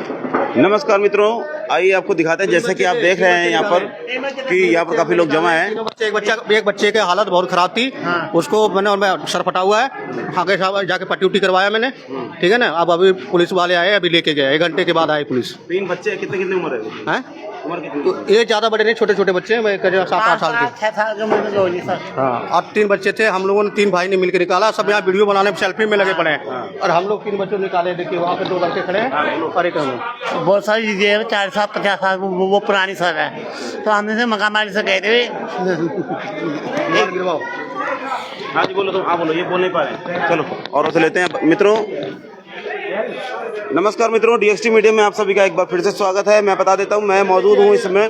नमस्कार मित्रों, आइए आपको दिखाते हैं। जैसे कि आप देख रहे हैं यहाँ पर कि यहाँ पर काफी लोग जमा हैं। एक बच्चे की हालत बहुत खराब थी। उसको मैं सर फटा हुआ है, आगे जाके पट्टी उट्टी करवाया मैंने। ठीक है ना। अब अभी पुलिस वाले आए, अभी लेके गए, 1 घंटे के बाद आए पुलिस। 3 बच्चे कितने कितने उम्र है? उम्र कितनी? ये ज्यादा बड़े नहीं, छोटे छोटे बच्चे हैं। मैं 7-8 साल के। 6 साल के उम्र के। हाँ, और 3 बच्चे थे। हम लोगों ने 3 भाई ने मिलकर निकाला। सब यहाँ वीडियो बनाने में सेल्फी में लगे पड़े हैं। और हम लोग 3 बच्चों निकाले। देखिए वहाँ पे 2 लड़के खड़े हैं और एक हम। बहुत सारी चीजें 40 साल 50 साल वो पुरानी सर है। तो हमने से मकामारी से कह रहे। हाँ जी बोलो। तुम हाँ बोलो, ये बोल नहीं पा रहे। चलो और से लेते हैं मित्रों। नमस्कार मित्रों, डीएक्सटी मीडिया में आप सभी का एक बार फिर से स्वागत है। मैं बता देता हूँ, मैं मौजूद हूँ इस समय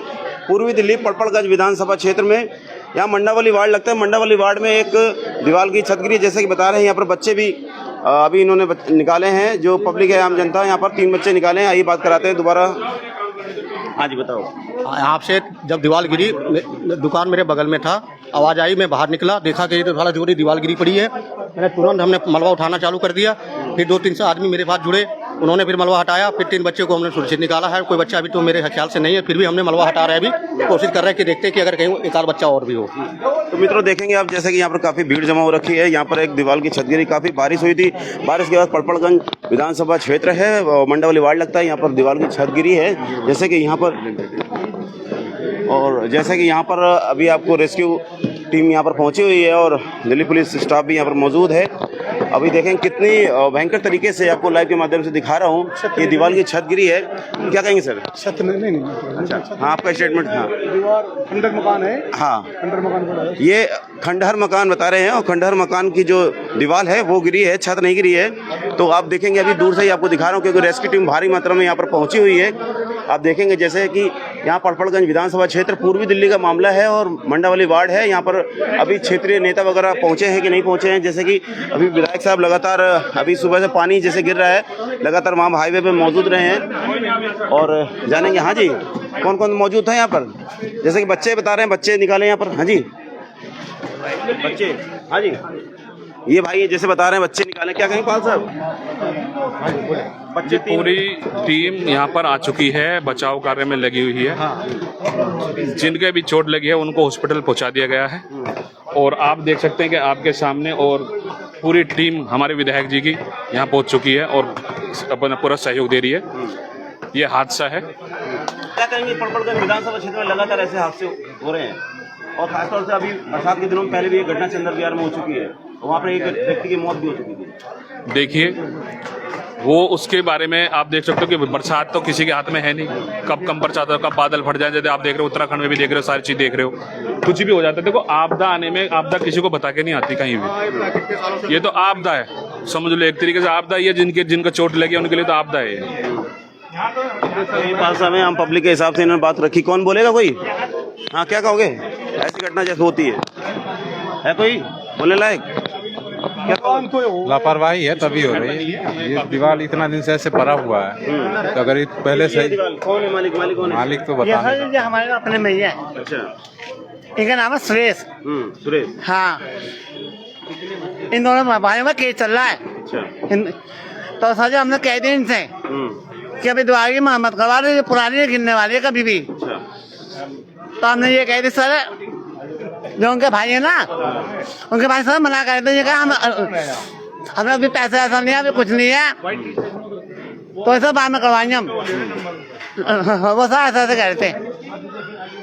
पूर्वी दिल्ली पड़पड़गंज विधानसभा क्षेत्र में। यहाँ मंडावली वार्ड लगता है। मंडावली वार्ड में एक दीवार की छत गिरी, जैसे कि बता रहे हैं। यहाँ पर बच्चे भी अभी इन्होंने निकाले हैं। जो पब्लिक है, आम जनता, यहाँ पर 3 बच्चे निकाले हैं। आइए बात कराते हैं दोबारा। हाँ जी बताओ। आपसे जब दीवार गिरी, दुकान मेरे बगल में था, आवाज़ आई, मैं बाहर निकला, देखा कि तो थोड़ा जोरी दीवार गिरी पड़ी है। मैंने तुरंत हमने मलबा उठाना चालू कर दिया। फिर 2-3 आदमी मेरे पास जुड़े, उन्होंने फिर मलबा हटाया। फिर 3 बच्चों को हमने सुरक्षित निकाला है। कोई बच्चा अभी तो मेरे ख्याल से नहीं है, फिर भी हमने मलबा हटा रहे हैं। अभी कोशिश कर रहे हैं कि देखते हैं कि अगर कहीं एक आध बच्चा और भी हो। तो मित्रों देखेंगे आप, जैसे कि यहाँ पर काफ़ी भीड़ जमा हो रखी है। यहाँ पर एक दीवार की छत गिरी, काफ़ी बारिश हुई थी। बारिश के बाद पड़पड़गंज विधानसभा क्षेत्र है, मंडावली वार्ड लगता है। यहाँ पर दीवार की छत गिरी है, जैसे कि यहाँ पर। और जैसे कि यहाँ पर अभी आपको रेस्क्यू टीम यहाँ पर पहुँची हुई है और दिल्ली पुलिस स्टाफ भी यहाँ पर मौजूद है। अभी देखें कितनी भयंकर तरीके से आपको लाइव के माध्यम से दिखा रहा हूँ। ये दीवार की छत गिरी है। क्या कहेंगे सर? छत नहीं। अच्छा हाँ, आपका स्टेटमेंट। हाँ, दीवार खंडहर मकान है। हाँ, खंडहर मकान, ये खंडहर मकान बता रहे हैं। और खंडहर मकान की जो दीवार है वो गिरी है, छत नहीं गिरी है। तो आप देखेंगे, अभी दूर से ही आपको दिखा रहा हूँ, क्योंकि रेस्क्यू टीम भारी मात्रा में यहाँ पर पहुँची हुई है। आप देखेंगे जैसे कि यहाँ पड़पड़गंज विधानसभा क्षेत्र पूर्वी दिल्ली का मामला है और मंडावली वार्ड है। यहाँ पर अभी क्षेत्रीय नेता वगैरह पहुँचे हैं कि नहीं पहुँचे हैं। जैसे कि अभी विधायक साहब लगातार, अभी सुबह से पानी जैसे गिर रहा है, लगातार वहाँ हाईवे पे मौजूद रहे हैं और जानेंगे। हाँ जी, कौन कौन मौजूद था यहाँ पर? जैसे कि बच्चे बता रहे हैं, बच्चे निकाले यहाँ पर। हाँ जी बच्चे। हाँ जी, ये भाई जैसे बता रहे हैं बच्चे निकाले। क्या कहेंगे पाल साहब? बच्चे पूरी टीम यहाँ पर आ चुकी है, बचाव कार्य में लगी हुई है। जिनके भी चोट लगी है उनको हॉस्पिटल पहुँचा दिया गया है। और आप देख सकते हैं कि आपके सामने और पूरी टीम हमारे विधायक जी की यहाँ पहुँच चुकी है और अपना पूरा सहयोग दे रही है। ये हादसा है। क्या कहेंगे, पड़पड़गंज विधानसभा क्षेत्र में लगातार ऐसे हादसे हो रहे हैं और खासतौर से अभी बरसात के दिनों में पहले भी एक घटना चंदर विहार में हो चुकी है, वहाँ पर एक व्यक्ति की मौत भी हो चुकी थी। देखिए, वो उसके बारे में आप देख सकते हो कि बरसात तो किसी के हाथ में है नहीं, कब कम बरसात हो, कब बादल फट जाए। जैसे आप देख रहे हो उत्तराखंड में भी देख रहे हो, सारी चीज़ देख रहे हो, कुछ भी हो जाता है। देखो, आपदा आने में, आपदा किसी को बता के नहीं आती कहीं भी। ये तो आपदा है, समझ लो एक तरीके से आपदा ही है। जिनका चोट लगी उनके लिए तो आपदा है। पास में आम पब्लिक के हिसाब से इन्होंने बात रखी। कौन बोलेगा कोई? हाँ, क्या कहोगे? ऐसी घटना जैसे होती है कोई बोलने लायक? लापरवाही है तभी हो रही है। ये दीवार इतना दिन से ऐसे पड़ा हुआ है, तो अगर पहले से कौन है मालिक? मालिक तो बता ये हमारे अपने में ही है। अच्छा, इनका नाम है सुरेश। सुरेश। हाँ, इन दोनों भाइयों का केस चल रहा है। अच्छा, तो सर हमने कह दिया इनसे कि अभी दीवार की मरम्मत करवा रहे, पुरानी गिरने वाली है कभी भी। तो हमने ये कह दी सर, जो उनके भाई है ना, उनके भाई सर मना कर दें, हमें अभी पैसे ऐसा नहीं है, अभी कुछ नहीं है, तो ऐसा बाद में करवाएंगे हम। वो सर ऐसा ऐसे कहते हैं।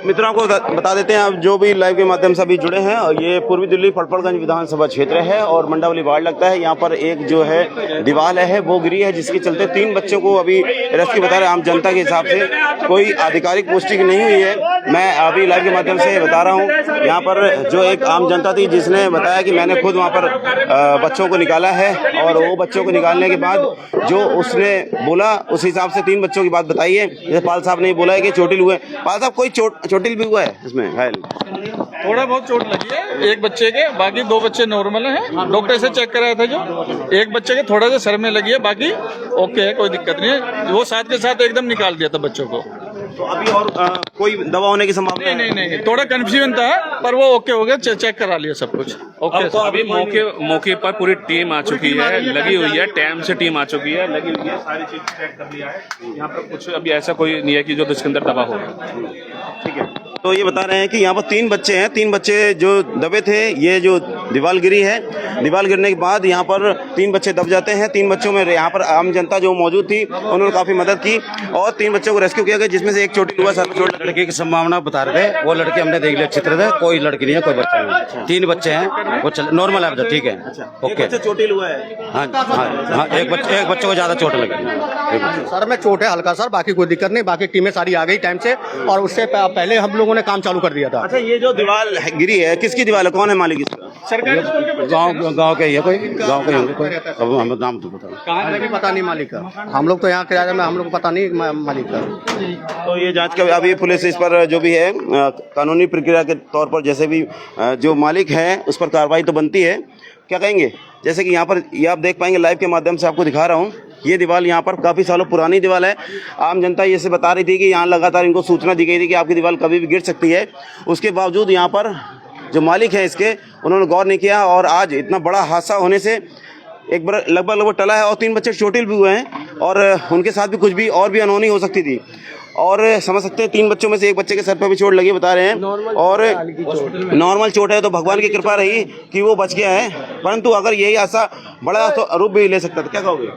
मित्रों को बता देते हैं, अब जो भी लाइव के माध्यम से अभी जुड़े हैं, और ये पूर्वी दिल्ली पड़पड़गंज विधानसभा क्षेत्र है और मंडावली वार्ड लगता है। यहाँ पर एक जो है दीवार है वो गिरी है, जिसके चलते 3 बच्चों को अभी रेस्क्यू बता रहे हैं। आम जनता के हिसाब से कोई आधिकारिक पुष्टि नहीं हुई है। मैं अभी लाइव के माध्यम से बता रहा हूँ। यहाँ पर जो एक आम जनता थी जिसने बताया कि मैंने खुद वहाँ पर बच्चों को निकाला है, और वो बच्चों को निकालने के बाद जो उसने बोला उस हिसाब से 3 बच्चों की बात बताई है। जैसे पाल साहब ने बोला है कि चोटिल हुए। पाल साहब, कोई चोटिल भी हुआ है इसमें? घायल थोड़ा बहुत चोट लगी है एक बच्चे के, बाकी 2 बच्चे नॉर्मल हैं। डॉक्टर से चेक कराया था, जो एक बच्चे के थोड़ा सा सर में लगी है, बाकी ओके है, कोई दिक्कत नहीं है। वो साथ के साथ एकदम निकाल दिया था बच्चों को। तो अभी और कोई दवा होने की संभावना है? नहीं थोड़ा कंफ्यूजन था पर वो ओके हो गया, चेक करा लिया सब कुछ ओके। अब अभी मौके पर पूरी टीम आ चुकी है, लगी हुई है, टाइम से टीम आ चुकी है, लगी हुई है, सारी चीज चेक कर लिया है। यहाँ पर कुछ अभी ऐसा कोई नहीं है कि जो इसके अंदर दवा हो। ठीक है, तो ये बता रहे हैं कि यहाँ पर 3 बच्चे हैं, 3 बच्चे जो दबे थे, ये जो दीवार गिरी है, दीवार गिरने के बाद यहाँ पर 3 बच्चे दब जाते हैं। 3 बच्चों में यहाँ पर आम जनता जो मौजूद थी उन्होंने काफी मदद की और 3 बच्चों को रेस्क्यू किया गया, जिसमें से एक चोटिल हुआ, सर में चोट लगी। लड़की की संभावना बता रहे थे, वो लड़की हमने देख लिया अच्छी तरह से, कोई लड़की नहीं है, कोई बच्चा नहीं। 3 बच्चे हैं, वो नॉर्मल है, ठीक है, ओके। बच्चे चोटिल हुआ है? हाँ, एक बच्चे को ज्यादा चोट लगी। सर में चोट है हल्का सर, बाकी कोई दिक्कत नहीं, बाकी टीमें सारी आ गई टाइम से और उससे पहले हम लोगों ने काम चालू कर दिया था। अच्छा, ये जो दीवार गिरी है किसकी दीवार है, कौन है मालिक इसका? गांव के ही है, कोई गांव के होंगे, कोई अब हमें नाम तो पता नहीं मालिक का, हम लोग तो यहाँ किराए में, हम लोग को पता नहीं मालिक का। तो ये जांच का अभी पुलिस इस पर जो भी है कानूनी प्रक्रिया के तौर पर जैसे भी जो मालिक है उस पर कार्रवाई तो बनती है। क्या कहेंगे, जैसे कि यहाँ पर ये आप देख पाएंगे, लाइव के माध्यम से आपको दिखा रहा हूँ, ये दीवार यहाँ पर काफ़ी सालों पुरानी दीवार है। आम जनता ये से बता रही थी कि यहाँ लगातार इनको सूचना दी गई थी कि आपकी दीवार कभी भी गिर सकती है, उसके बावजूद यहाँ पर जो मालिक है इसके उन्होंने गौर नहीं किया और आज इतना बड़ा हादसा होने से एक बार लगभग टला है और 3 बच्चे चोटिल भी हुए हैं और उनके साथ भी कुछ भी और भी अनहोनी हो सकती थी। और समझ सकते हैं 3 बच्चों में से एक बच्चे के सर पर भी चोट लगी बता रहे हैं और नॉर्मल चोट है, तो भगवान की कृपा रही कि वो बच गया है, परंतु अगर यही ऐसा बड़ा तो रूप भी ले सकता था। क्या कहोगे?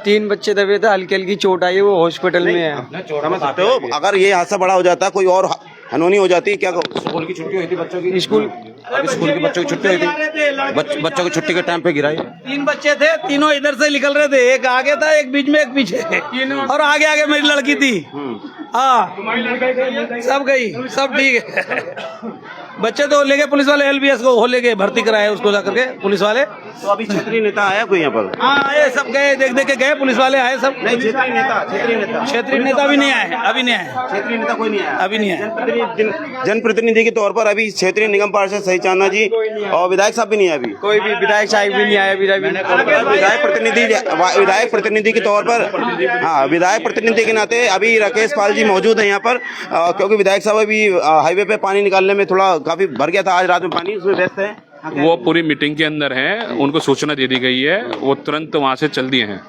3 बच्चे दबे थे, हल्की हल्की चोट आई है, वो हॉस्पिटल में है। समझ सकते हो, अगर ये हादसा बड़ा हो जाता, कोई और अनहोनी हो जाती, क्या कहोगे? स्कूल की छुट्टी हुई थी बच्चों की, स्कूल के बच्चों की छुट्टी हुई थी, बच्चों की छुट्टी के टाइम पे गिराई। 3 बच्चे थे, तीनों इधर से निकल रहे थे, एक आगे था, एक बीच में, एक पीछे, और आगे आगे मेरी लड़की थी। हाँ, सब गई, सब ठीक है। बच्चे तो लेके पुलिस वाले LBS को हो लेके भर्ती कराए उसको जाकर के पुलिस वाले। तो अभी क्षेत्रीय नेता आया कोई यहाँ पर? हाँ आए, सब गए, देख के गए, पुलिस वाले आए सब। नहीं, क्षेत्रीय नेता भी नहीं आए, अभी नहीं आए, क्षेत्रीय नेता कोई नहीं आया, अभी नहीं आए। जनप्रतिनिधि के तौर पर अभी क्षेत्रीय निगम पार्षद सही चांदना जी और विधायक साहब भी नहीं आए अभी? कोई भी विधायक साहब भी नहीं आए। विधायक प्रतिनिधि के तौर पर, हाँ, विधायक प्रतिनिधि के नाते अभी राकेश पाल जी मौजूद हैं यहाँ पर, क्योंकि विधायक साहब अभी हाईवे पे पानी निकालने में थोड़ा काफी भर गया था आज रात में पानी, उसमें व्यस्त है। वो पूरी मीटिंग के अंदर हैं, उनको सूचना दे दी गई है, वो तुरंत वहाँ से चल दिए हैं।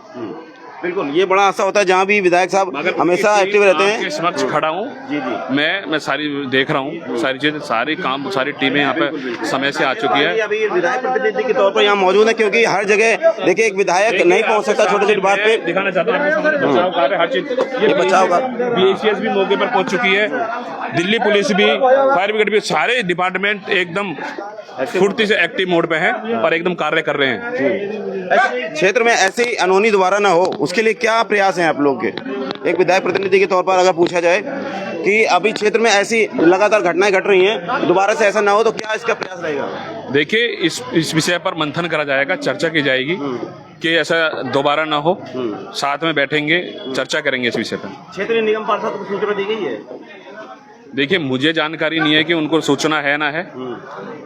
बिल्कुल, ये बड़ा हादसा होता है जहाँ भी विधायक साहब हमेशा एक्टिव रहते हैं। आपके समक्ष खड़ा हूँ जी जी, मैं सारी देख रहा हूँ, सारी चीजें, सारी काम, सारी टीमें यहाँ पे समय से आ चुकी है। अभी विधायक प्रतिनिधि के तौर पर यहाँ मौजूद है, क्योंकि हर जगह देखिए एक विधायक नहीं पहुँच सकता छोटे छोटे बात पे। दिखाना चाहता हूँ बचाव कार्य, हर चीज, ये बचाव का BHS भी मौके पर पहुंच चुकी है, दिल्ली पुलिस भी, फायर ब्रिगेड भी, सारे डिपार्टमेंट एकदम फुर्ती से एक्टिव मोड पे हैं और एकदम कार्य कर रहे हैं। क्षेत्र में ऐसी अनहोनी दोबारा ना हो, उसके लिए क्या प्रयास हैं आप लोग के? एक विधायक प्रतिनिधि के तौर पर अगर पूछा जाए कि अभी क्षेत्र में ऐसी लगातार घटनाएं घट रही हैं, दोबारा से ऐसा ना हो, तो क्या इसका प्रयास रहेगा? देखिए, इस विषय पर मंथन करा जाएगा, चर्चा की जाएगी कि ऐसा दोबारा ना हो, साथ में बैठेंगे, चर्चा करेंगे इस विषय पर। क्षेत्रीय निगम पार्षद को सूचना दी गई है? देखिए, मुझे जानकारी नहीं है कि उनको सूचना है ना है,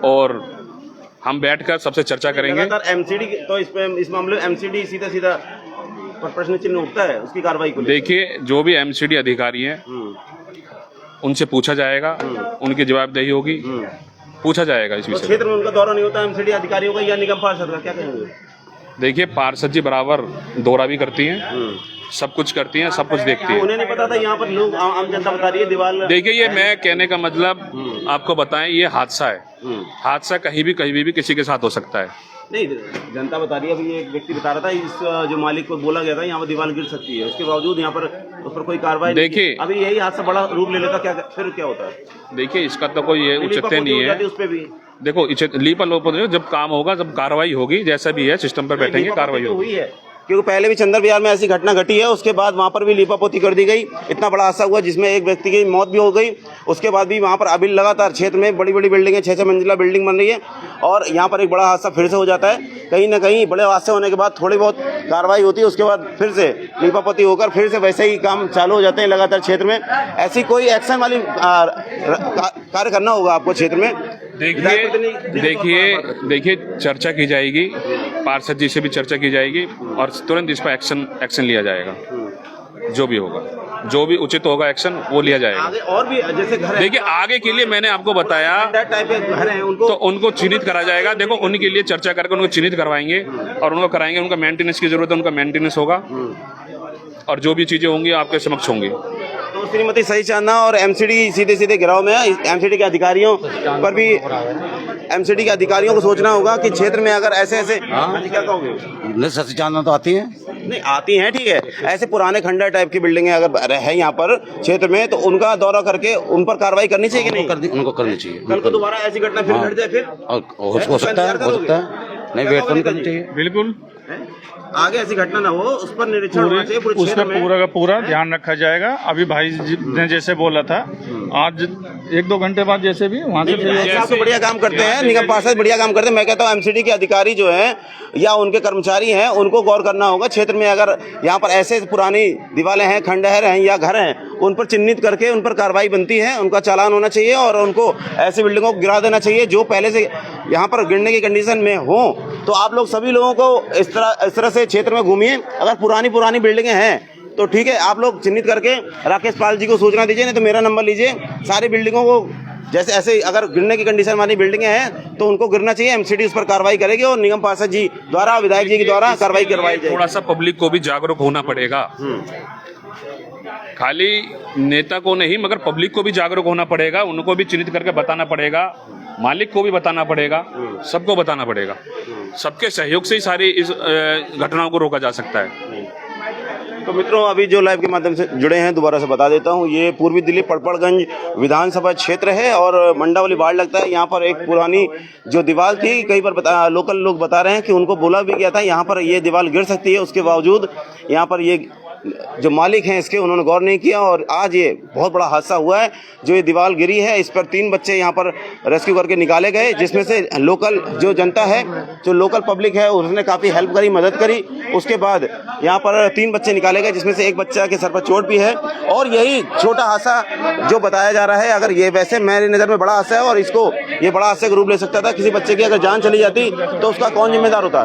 और हम बैठकर सबसे चर्चा करेंगे। MCD तो इस मामले में MCD सीधा पर प्रश्न चिन्ह उठता है उसकी कार्रवाई को। देखिए, जो भी MCD अधिकारी हैं उनसे पूछा जाएगा, उनकी जवाबदेही होगी, पूछा जाएगा इस विषय। क्षेत्र में उनका दौरा नहीं होता MCD अधिकारियों का या निगम पार्षद का, क्या कहेंगे? देखिए, पार्षद जी बराबर दौरा भी करती हैं, सब कुछ करती हैं, सब कुछ देखती हैं। उन्हें नहीं पता था, यहाँ पर लोग, आम जनता बता रही है दीवार। देखिए, ये मैं कहने का मतलब आपको बताएं, ये हादसा है, हादसा कहीं भी किसी के साथ हो सकता है। नहीं, जनता बता रही है, अभी एक व्यक्ति बता रहा था, इस जो मालिक को बोला गया था यहाँ पर दीवार गिर सकती है, उसके बावजूद यहाँ पर उस पर कोई कार्रवाई। देखिए, अभी यही हादसा बड़ा रूप ले लेता, फिर क्या होता है? देखिए, इसका तो कोई ये उचित नहीं है। उस पे भी देखो, लीप लोप, जब काम होगा, जब कार्रवाई होगी, जैसा भी है सिस्टम पर बैठेंगे, कार्रवाई हुई है, क्योंकि पहले भी चंदर बाजार में ऐसी घटना घटी है, उसके बाद वहाँ पर भी लीपापोती कर दी गई, इतना बड़ा हादसा हुआ जिसमें एक व्यक्ति की मौत भी हो गई। उसके बाद भी वहाँ पर अभी लगातार क्षेत्र में बड़ी बड़ी बिल्डिंगें, 6-6 मंजिला बिल्डिंग बन रही है, और यहाँ पर एक बड़ा हादसा फिर से हो जाता है। कहीं ना कहीं बड़े हादसे होने के बाद थोड़ी बहुत कार्रवाई होती है, उसके बाद फिर से लीपापोती होकर फिर से वैसे ही काम चालू हो जाते हैं लगातार क्षेत्र में। ऐसी कोई एक्शन वाली कार्य करना होगा आपको क्षेत्र में। देखिए, चर्चा की जाएगी, पार्षद जी से भी चर्चा की जाएगी और तुरंत इस पर एक्शन लिया जाएगा, जो भी होगा। जो भी उचित होगा एक्शन वो लिया जाएगा। आगे और भी जैसे घर है, देखिए आगे के लिए मैंने आपको बताया टाइप के घर हैं उनको तो उनको चिन्हित करा जाएगा। देखो उनके लिए चर्चा करके उनको चिन्हित करवाएंगे और उनको कराएंगे। उनका मेंटेनेंस की जरूरत है, उनका मेंटेनेंस होगा और जो भी चीजें होंगी आपके समक्ष होंगी। तो श्रीमती सही चांदना और एमसीडी सीधे सीधे गिराव में है। एमसीडी के अधिकारियों पर भी, एमसीडी के अधिकारियों को सोचना होगा कि क्षेत्र में अगर ऐसे ऐसे क्या कहोगे? नहीं सच जानना तो आती है। नहीं आती हैं, ठीक है, ऐसे पुराने खंडर टाइप की बिल्डिंगें अगर है यहाँ पर क्षेत्र में तो उनका दौरा करके उन पर कार्रवाई करनी चाहिए कि नहीं? उनको करनी चाहिए। कल को दोबारा ऐसी घटना फिर घट जाए फिर और हो सकता है नहीं, वेट तो नहीं करनी चाहिए। बिल्कुल आगे ऐसी घटना ना हो, उस पर निरीक्षण होना चाहिए पूरे उस क्षेत्र पर में। पूरा का पूरा ध्यान रखा जाएगा। अभी भाई ने जैसे बोला था, आज 1-2 घंटे बाद जैसे भी वहाँ से साहब तो बढ़िया काम करते हैं, निगम पार्षद बढ़िया काम करते हैं। मैं कहता हूँ एमसीडी के अधिकारी जो हैं या उनके कर्मचारी हैं उनको गौर करना होगा। क्षेत्र में अगर यहाँ पर ऐसे पुरानी दीवारें हैं, खंडहर हैं या घर हैं, उन पर चिन्हित करके उन पर कार्रवाई बनती है, उनका चालान होना चाहिए और उनको ऐसी बिल्डिंगों को गिरा देना चाहिए जो पहले से यहाँ पर गिरने की कंडीशन में हो। तो आप लोग सभी लोगों को इस तरह से क्षेत्र में घूमिए। अगर पुरानी बिल्डिंगें हैं तो ठीक है, आप लोग चिन्हित करके राकेश पाल जी को सूचना दीजिए, नहीं तो मेरा नंबर लीजिए। सारी बिल्डिंगों को जैसे ऐसे अगर गिरने की कंडीशन वाली बिल्डिंगें हैं तो उनको गिरना चाहिए। एमसीडी उस पर कार्रवाई करेगी और निगम पार्षद जी द्वारा, विधायक जी के द्वारा कार्रवाई करवाई जाएगी। थोड़ा सा पब्लिक को भी जागरूक होना पड़ेगा, खाली नेता को नहीं मगर पब्लिक को भी जागरूक होना पड़ेगा। उनको भी चिन्हित करके बताना पड़ेगा, मालिक को भी बताना पड़ेगा, सबको बताना पड़ेगा। सबके सहयोग से ही सारी इस घटनाओं को रोका जा सकता है। तो मित्रों, अभी जो लाइव के माध्यम से जुड़े हैं दोबारा से बता देता हूं, ये पूर्वी दिल्ली पड़पड़गंज विधानसभा क्षेत्र है और मंडावली वार्ड लगता है। यहाँ पर एक पुरानी जो दीवार थी, कई बार लोकल लोग बता रहे हैं कि उनको बोला भी गया था यहाँ पर ये दीवार गिर सकती है, उसके बावजूद यहाँ पर ये जो मालिक हैं इसके उन्होंने गौर नहीं किया और आज ये बहुत बड़ा हादसा हुआ है। जो ये दीवार गिरी है इस पर 3 बच्चे यहाँ पर रेस्क्यू करके निकाले गए, जिसमें से लोकल जो जनता है, जो लोकल पब्लिक है, उसने काफ़ी हेल्प करी, मदद करी। उसके बाद यहाँ पर 3 बच्चे निकाले गए, जिसमें से एक बच्चा के सर पर चोट भी है। और यही छोटा हादसा जो बताया जा रहा है, अगर ये वैसे मेरी नज़र में बड़ा हादसा है और इसको ये बड़ा हादसे का रूप ले सकता था। किसी बच्चे की अगर जान चली जाती तो उसका कौन जिम्मेदार होता?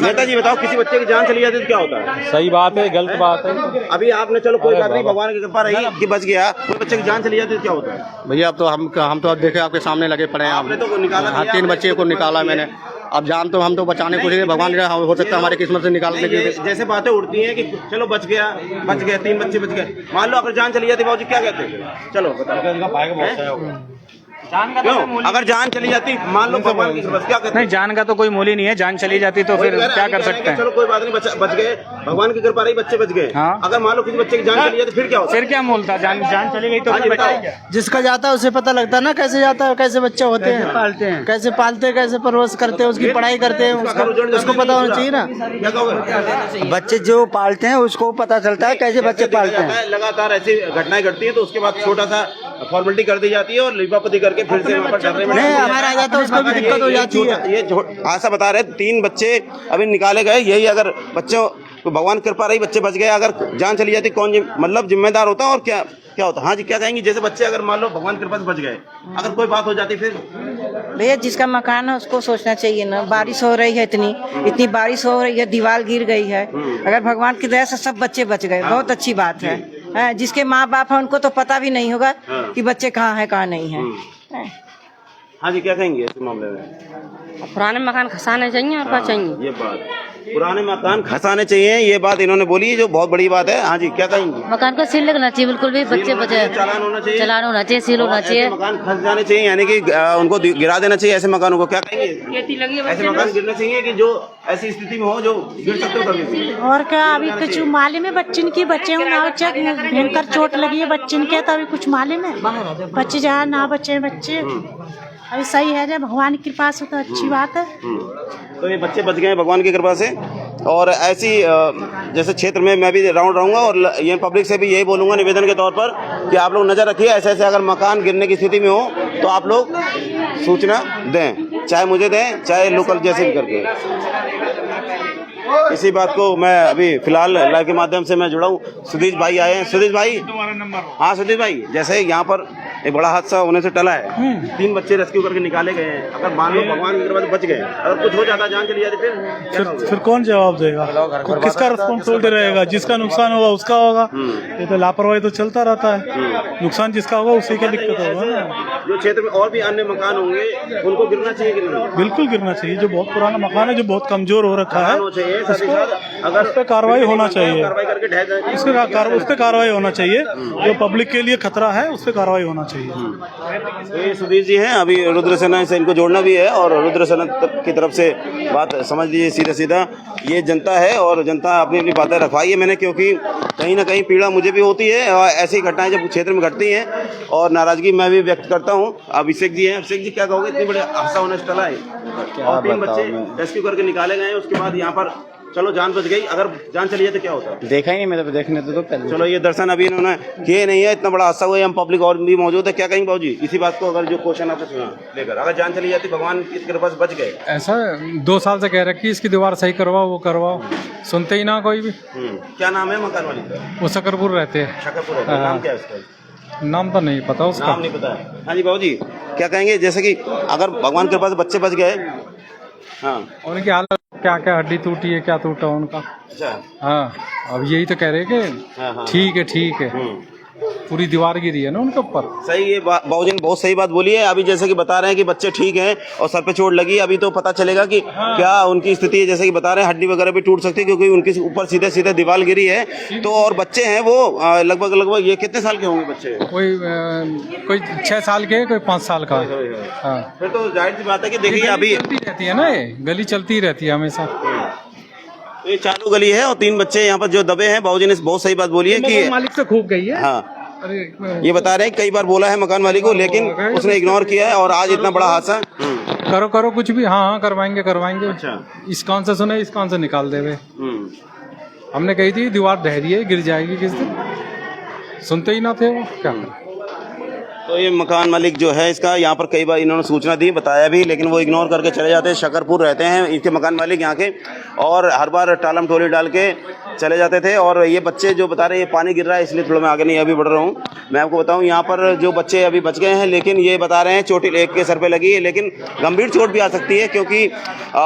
नेताजी बताओ, किसी बच्चे की जान चली जाती तो क्या होता है? सही बात है, गलत बात है। अभी आपने चलो कोई बात नहीं, भगवान की कृपा रही कि बच गया, कोई बच्चे की जान चली जाती तो क्या होता है? भैया अब तो हम तो देखे आपके सामने लगे पड़े हैं। आपने तो निकाला हाँ, 3 बच्चे को निकाला मैंने। अब जान तो हम तो बचाने को भगवान ने हो सकता है हमारी किस्मत से निकालने के। जैसे बातें उड़ती हैं कि चलो बच गए, 3 बच्चे बच गए, मान लो अगर जान चली जाती बाबूजी क्या कहते? चलो बताओ, क्यों? अगर जान चली जाती, मान लो भगवान की कृपा, क्या कहते? नहीं, जान का तो कोई मूल्य नहीं है। जान चली जाती तो फिर क्या कर सकते हैं? चलो कोई बात नहीं, बच गए, भगवान की कृपा रही, बच्चे बच गए। हाँ। अगर मान लो किसी बच्चे की जान चली जाती फिर क्या होता? फिर क्या मूल था? जान चली गई तो फिर बचाएंगे। जिसका जाता है उसे पता लगता है ना कैसे जाता है, कैसे बच्चे होते हैं, कैसे पालते हैं, कैसे परवरिश करते हैं, उसकी पढ़ाई करते हैं, उसको पता होना चाहिए ना। क्या कहोगे? बच्चे जो पालते हैं उसको पता चलता है कैसे बच्चे पालते हैं। लगातार ऐसी घटनाएं घटती हैं तो उसके बाद छोटा सा फॉर्मेलिटी कर दी जाती है और लिपापति करके फिर से वहाँ पर नहीं, हमारा आ जाता है उसको भी दिक्कत हो जाती है। ये ऐसा बता रहे 3 बच्चे अभी निकाले गए। यही अगर बच्चों तो भगवान कृपा रही, बच्चे बच गए, अगर जान चली जाती कौन मतलब जिम्मेदार होता और क्या होता? हाँ जी, क्या कहेंगी? जैसे बच्चे अगर मान लो भगवान कृपा से बच गए, अगर कोई बात हो जाती फिर? भैया जिसका मकान है उसको सोचना चाहिए ना। बारिश हो रही है, इतनी बारिश हो रही है, दीवार गिर गई है, अगर भगवान की दया से सब बच्चे बच गए, बहुत अच्छी बात है। जिसके माँ बाप है उनको तो पता भी नहीं होगा कि बच्चे कहाँ है कहाँ नहीं है। हाँ जी, क्या कहेंगे इस मामले में? पुराने मकान खसाने चाहिए और क्या चाहिए? ये बात, पुराने मकान खसाने चाहिए, ये बात इन्होंने बोली जो बहुत बड़ी बात है। हाँ जी, क्या कहेंगे? मकान को सील लगना चाहिए, बिल्कुल भी बच्चे बचे, चालान होना चाहिए, सील होना चाहिए। मकान खस जाने चाहिए, यानी कि उनको गिरा देना चाहिए ऐसे मकानों को। क्या कहेंगे? ऐसे मकान गिरना चाहिए कि जो ऐसी स्थिति में हो जो गिर सकते हो कभी भी। और क्या अभी कुछ मालूम है बच्चन की? बच्चे भयंकर चोट लगी है बच्चन के, तो अभी कुछ मालूम है? बच्चे जहाँ ना बचे बच्चे अभी सही है, जब भगवान की कृपा से तो अच्छी बात है। तो ये बच्चे बच गए भगवान की कृपा से। और ऐसी जैसे क्षेत्र में मैं भी राउंड रहूँगा और ये पब्लिक से भी यही बोलूँगा निवेदन के तौर पर कि आप लोग नज़र रखिए, ऐसे ऐसे अगर मकान गिरने की स्थिति में हो तो आप लोग सूचना दें, चाहे मुझे दें चाहे लोकल जैसे भी करके। इसी बात को मैं अभी फिलहाल लाइव के माध्यम से मैं जुड़ा हूँ। सुधीश भाई आए हैं। सुधीश भाई, हाँ सुधीश भाई, जैसे यहाँ पर एक बड़ा हादसा होने से टला है। 3 बच्चे रेस्क्यू करके निकाले गए हैं। अगर मान लो भगवान की कृपा से बच गए, अगर कुछ हो जाता, जान चली जाती, फिर कौन जवाब देगा? किसका रिस्पॉन्सिबिलिटी रहेगा? जिसका नुकसान होगा उसका होगा। ये तो लापरवाही तो चलता रहता है। नुकसान जिसका होगा उसी का दिक्कत होगा ना। जो क्षेत्र में और भी अन्य मकान होंगे उनको गिरना चाहिए कि नहीं? बिल्कुल गिरना चाहिए। जो बहुत पुराना मकान है, जो बहुत कमजोर हो रखा है, अगर उस पर कार्रवाई होना चाहिए। कार्रवाई करके ढह जाए, उस पर कार्रवाई होना चाहिए। जो पब्लिक के लिए खतरा है उस पर कार्रवाई होना चाहिए। तो ये सुधीर जी हैं, अभी रुद्र सेना से इनको जोड़ना भी है और रुद्र सेना की तरफ से बात समझ लीजिए सीधा सीधा। ये जनता है और जनता अपनी अपनी बातें रखवाई है मैंने, क्योंकि कहीं ना कहीं पीड़ा मुझे भी होती है और ऐसी घटनाएं जब क्षेत्र में घटती हैं और नाराजगी मैं भी व्यक्त करता हूँ। अभिषेक जी हैं, अभिषेक जी क्या कहोगे? इतनी बड़े हादसा होने से टला है और 3 बच्चे रेस्क्यू करके निकाले गए, उसके बाद यहाँ पर चलो जान बच गई, अगर जान चली जाए तो क्या होता है? देखा ही नहीं मैं तो, देखने तो पहले। चलो ये दर्शन अभी इन्होंने किए नहीं है, इतना बड़ा हादसा हुआ है, हम पब्लिक और भी मौजूद है। क्या कहेंगे बाबू जी इसी बात को? अगर जो क्वेश्चन आपने सुना लेकर, अगर जान चली जाती, भगवान की कृपा से बच गए। ऐसा 2 साल से कह रखी इसकी दीवार सही करवाओ, वो करवाओ, सुनते ही ना कोई भी। क्या नाम है मकान वाली का? वो शकरपुर रहते हैं। शकरपुर रहते हैं। नाम क्या है उसका? नाम तो नहीं पता उसका। नाम नहीं पता है। हाँ जी बाबू जी क्या कहेंगे? जैसे कि अगर भगवान की कृपा से बच्चे बच गए, हाँ, उनकी हालत क्या क्या हड्डी टूटी है, क्या टूटा उनका। अच्छा, हाँ, अब यही तो कह रहे कि ठीक है पूरी दीवार गिरी है ना उनके ऊपर। सही, ये बाबूजी ने बहुत सही बात बोली है। अभी जैसे कि बता रहे हैं कि बच्चे ठीक हैं और सर पे चोट लगी, अभी तो पता चलेगा कि क्या उनकी स्थिति है। जैसे कि बता रहे हैं हड्डी वगैरह भी टूट सकती है क्योंकि उनके ऊपर सीधे सीधे दीवार गिरी है। तो और बच्चे हैं वो लगभग ये कितने साल के होंगे बच्चे? कोई 6 साल के, कोई 5 साल का। हाँ, फिर तो जाहिर सी बात है कि देखिए अभी चलती रहती है ना, ये गली चलती रहती है हमेशा। ये चालू गली है और 3 बच्चे यहाँ पर जो दबे हैं। बाबूजी ने बहुत सही बात बोली है कि मालिक से खूब गई है। हाँ, ये बता रहे हैं कई बार बोला है मकान मालिक को, लेकिन उसने इग्नोर किया है और आज इतना बड़ा हादसा। करो कुछ भी। हाँ करवाएंगे। अच्छा, इस कान से सुने, इस कान से निकाल देवे। हमने कही थी दीवार ढह रही है, गिर जाएगी किस दिन, सुनते ही ना थे वो। क्या तो ये मकान मालिक जो है इसका, यहाँ पर कई बार इन्होंने सूचना दी, बताया भी, लेकिन वो इग्नोर करके चले जाते हैं। शकरपुर रहते हैं इनके मकान मालिक यहाँ के, और हर बार टालम टोली डाल के चले जाते थे। और ये बच्चे जो बता रहे हैं पानी गिर रहा है इसलिए थोड़ा मैं आगे नहीं अभी बढ़ रहा हूँ। मैं आपको बताऊँ यहाँ पर जो बच्चे अभी बच गए हैं, लेकिन ये बता रहे हैं चोट एक के सर पे लगी है, लेकिन गंभीर चोट भी आ सकती है क्योंकि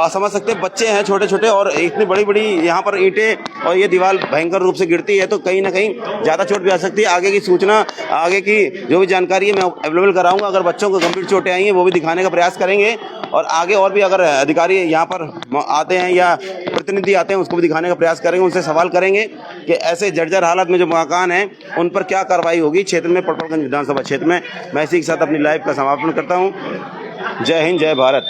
समझ सकते हैं बच्चे हैं छोटे छोटे और इतनी बड़ी बड़ी यहाँ पर ईंटें और ये दीवार भयंकर रूप से गिरती है, तो कहीं ना कहीं ज़्यादा चोट भी आ सकती है। आगे की सूचना, आगे की जो भी जानकारी है मैं अवेलेबल कराऊंगा। अगर बच्चों को गंभीर चोटें आई हैं वो भी दिखाने का प्रयास करेंगे, और आगे और भी अगर अधिकारी यहाँ पर आते हैं या प्रतिनिधि आते हैं उसको भी दिखाने का प्रयास करेंगे, उनसे सवाल करेंगे कि ऐसे जर्जर हालत में जो मकान हैं उन पर क्या कार्रवाई होगी क्षेत्र में, पटवारगंज विधानसभा क्षेत्र में। मैं इसी के साथ अपनी लाइव का समापन करता हूँ। जय हिंद, जय भारत।